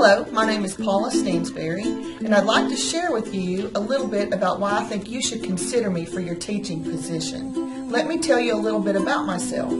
Hello, my name is Paula Stansberry, and I'd like to share with you a little bit about why I think you should consider me for your teaching position. Let me tell you a little bit about myself.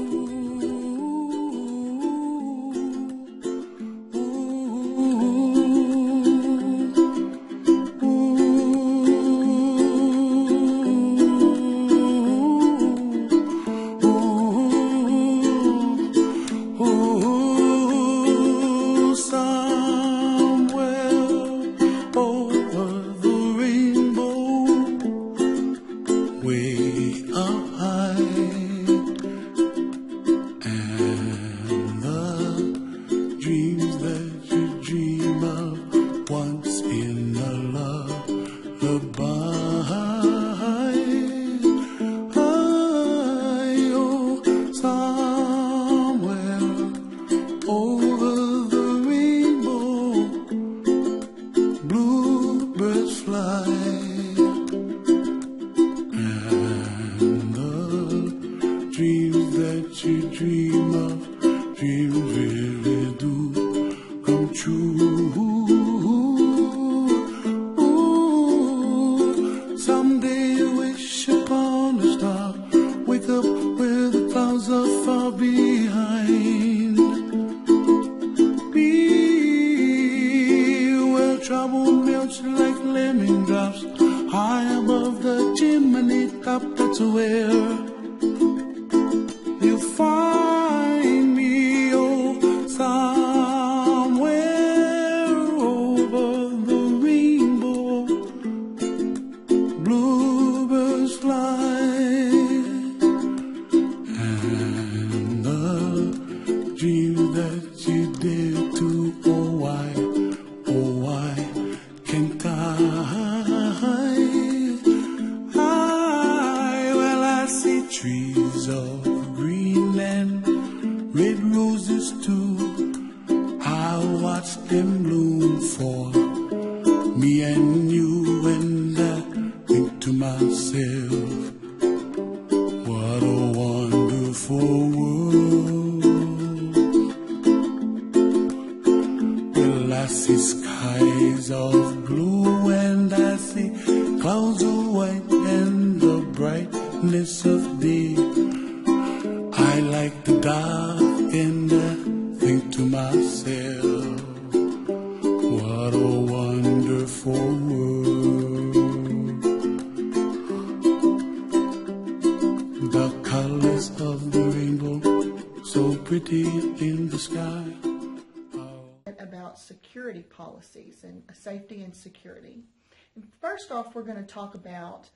Dreams that you dream of, dreams really do come true. Ooh, someday you wish upon a star, wake up where the clouds are far behind. Be where trouble melts like lemon drops, high above the chimney top. That's where you find me, oh, somewhere over the rainbow. Bluebirds fly, and the dreams that you dare to, oh why can't I? Well, I see trees of green and red roses too. I watch them bloom for me and you, and I think to myself, what a wonderful world. Well, I see skies of blue and I see clouds of white and the brightness of day. I like the dark and I think to myself, what a wonderful world. The colors of the rainbow, so pretty in the sky. About security policies and safety and security. And first off, we're going to talk about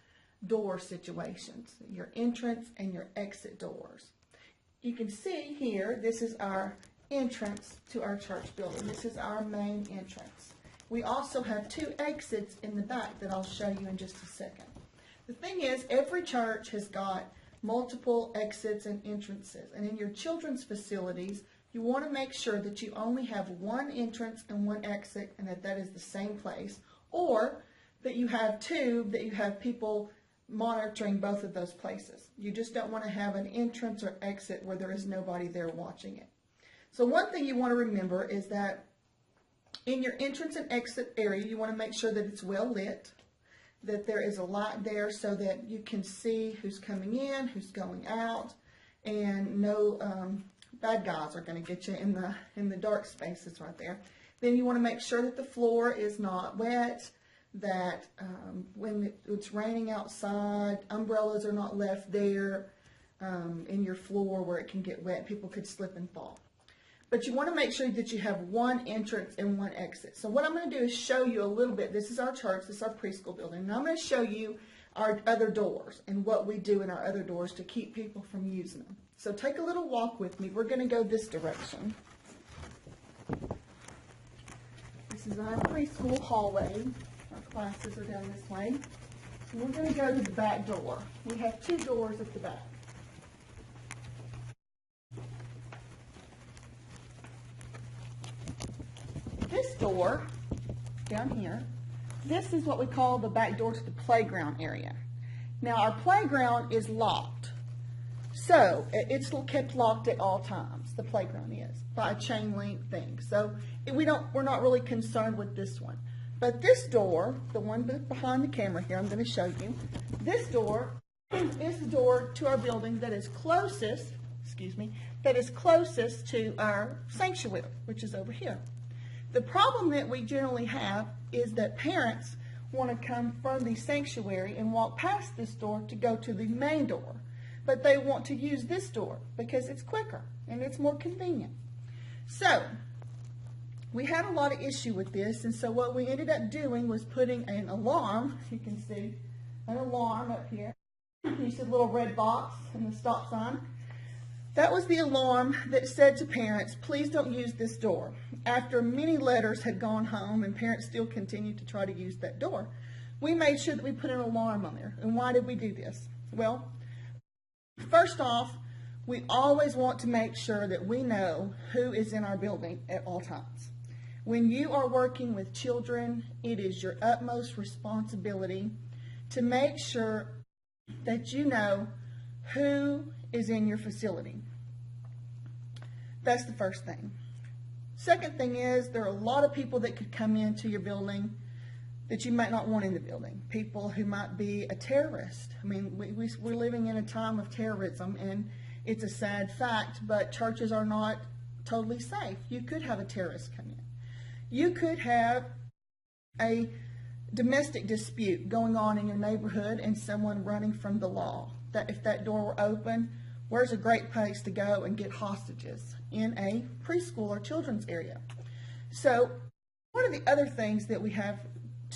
door situations, your entrance and your exit doors. You can see here, this is our entrance to our church building. This is our main entrance. We also have two exits in the back that I'll show you in just a second. The thing is, every church has got multiple exits and entrances. And in your children's facilities, you want to make sure that you only have one entrance and one exit, and that is the same place. Or that you have two, that you have people monitoring both of those places. You just don't want to have an entrance or exit where there is nobody there watching it. So one thing you want to remember is that in your entrance and exit area, you want to make sure that it's well lit, that there is a light there so that you can see who's coming in, who's going out, and no bad guys are going to get you in the dark spaces right there. Then you want to make sure that the floor is not wet, that when it's raining outside, umbrellas are not left there in your floor where it can get wet. People could slip and fall. But you want to make sure that you have one entrance and one exit. So what I'm going to do is show you a little bit. This is our church. This is our preschool building. And I'm going to show you our other doors and what we do in our other doors to keep people from using them. So take a little walk with me. We're going to go this direction. This is our preschool hallway. Our classes are down this way. And we're going to go to the back door. We have two doors at the back. This door down here, this is what we call the back door to the playground area. Now our playground is locked. So it's kept locked at all times. the playground is, by a chain link thing. So we're not really concerned with this one. But this door, the one behind the camera here, I'm going to show you. This door is the door to our building that is closest, to our sanctuary, which is over here. The problem that we generally have is that parents want to come from the sanctuary and walk past this door to go to the main door. But they want to use this door because it's quicker and it's more convenient. So we had a lot of issue with this, and so what we ended up doing was putting an alarm. You can see an alarm up here. You see the little red box and the stop sign. That was the alarm that said to parents, please don't use this door. After many letters had gone home and parents still continued to try to use that door, we made sure that we put an alarm on there. And why did we do this? Well, first off, we always want to make sure that we know who is in our building at all times. When you are working with children, it is your utmost responsibility to make sure that you know who is in your facility. That's the first thing. Second thing is, there are a lot of people that could come into your building that you might not want in the building. People who might be a terrorist. I mean, we're living in a time of terrorism, and it's a sad fact, but churches are not totally safe. You could have a terrorist come in. You could have a domestic dispute going on in your neighborhood and someone running from the law. That if that door were open, where's a great place to go and get hostages? In a preschool or children's area. So one of the other things that we have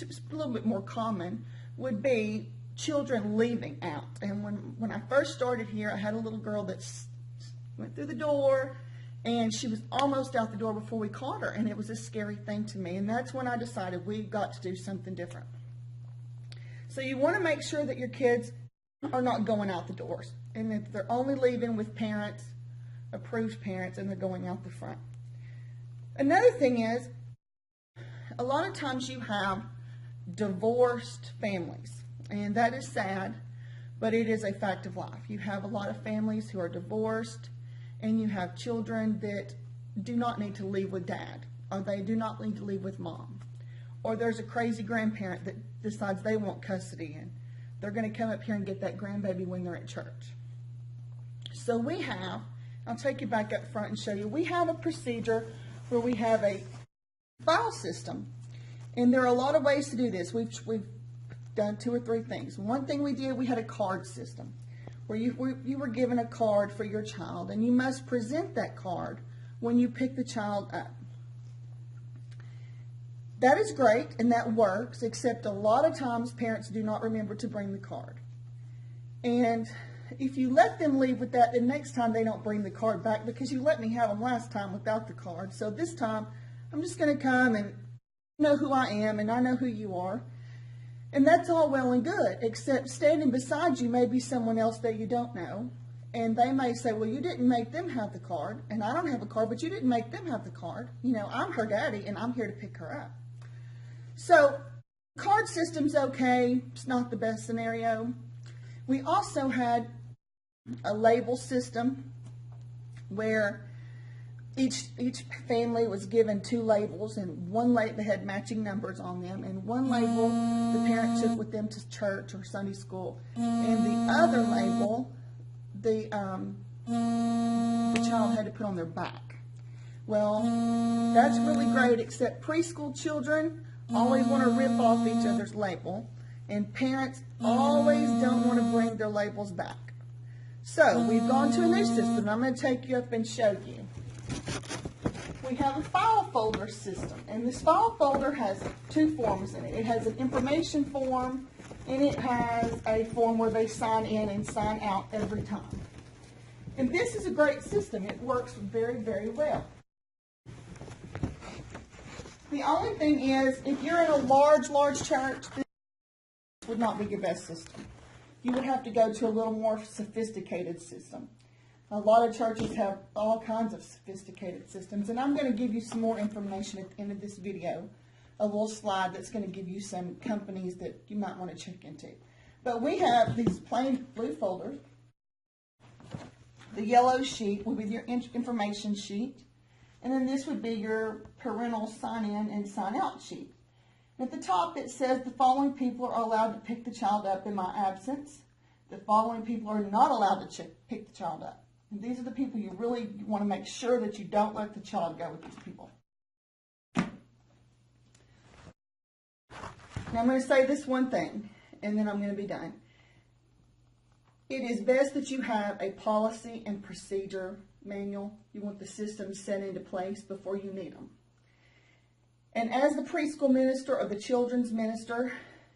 a little bit more common would be children leaving out. And when I first started here, I had a little girl that went through the door, and she was almost out the door before we caught her, and it was a scary thing to me. And that's when I decided we've got to do something different. So you want to make sure that your kids are not going out the doors, and if they're only leaving with parents, approved parents, and they're going out the front. Another thing is, a lot of times you have divorced families, and that is sad, but it is a fact of life. You have a lot of families who are divorced, and you have children that do not need to leave with dad, or they do not need to leave with mom, or there's a crazy grandparent that decides they want custody, and they're going to come up here and get that grandbaby when they're at church. So we have, I'll take you back up front and show you, we have a procedure where we have a file system. And there are a lot of ways to do this. We've done 2 or 3 things. One thing we did, we had a card system where you were given a card for your child, and you must present that card when you pick the child up. That is great, and that works, except a lot of times parents do not remember to bring the card. And if you let them leave with that, the next time they don't bring the card back because you let me have them last time without the card. So this time, I'm just going to come and know who I am, and I know who you are. And that's all well and good, except standing beside you may be someone else that you don't know. And they may say, well, you didn't make them have the card, and I don't have a card, but you didn't make them have the card. You know, I'm her daddy, and I'm here to pick her up. So, card system's okay. It's not the best scenario. We also had a label system where each family was given 2 labels, and one label, they had matching numbers on them, and one label the parent took with them to church or Sunday school, and the other label the child had to put on their back. Well, that's really great, except preschool children always want to rip off each other's label, and parents always don't want to bring their labels back. So we've gone to a new system. I'm going to take you up and show you. We have a file folder system, and this file folder has 2 forms in it. It has an information form, and it has a form where they sign in and sign out every time. And this is a great system. It works very, very well. The only thing is, if you're in a large church, this would not be your best system. You would have to go to a little more sophisticated system. A lot of churches have all kinds of sophisticated systems, and I'm going to give you some more information at the end of this video, a little slide that's going to give you some companies that you might want to check into. But we have these plain blue folders The yellow sheet will be your information sheet. And then this would be your parental sign-in and sign-out sheet. At the top it says the following people are allowed to pick the child up in my absence. The following people are not allowed to pick the child up. And these are the people you really want to make sure that you don't let the child go with these people. Now I'm going to say this one thing, and then I'm going to be done. It is best that you have a policy and procedure manual. You want the systems set into place before you need them. And as the preschool minister or the children's minister,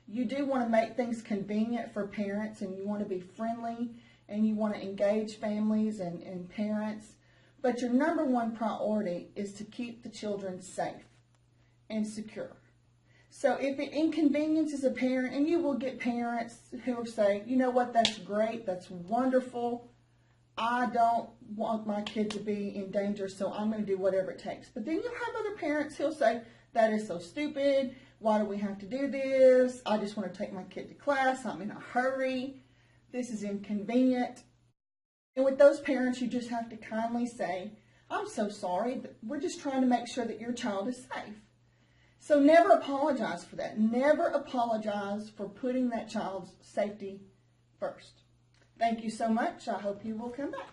you do want to make things convenient for parents, and you want to be friendly, and you want to engage families and parents. But your number one priority is to keep the children safe and secure. So if it inconveniences a parent, and you will get parents who will say, you know what, that's great, that's wonderful, I don't want my kid to be in danger, so I'm going to do whatever it takes. But then you'll have other parents who'll say, that is so stupid, why do we have to do this? I just want to take my kid to class, I'm in a hurry, this is inconvenient. And with those parents, you just have to kindly say, I'm so sorry, but we're just trying to make sure that your child is safe. So never apologize for that. Never apologize for putting that child's safety first. Thank you so much. I hope you will come back.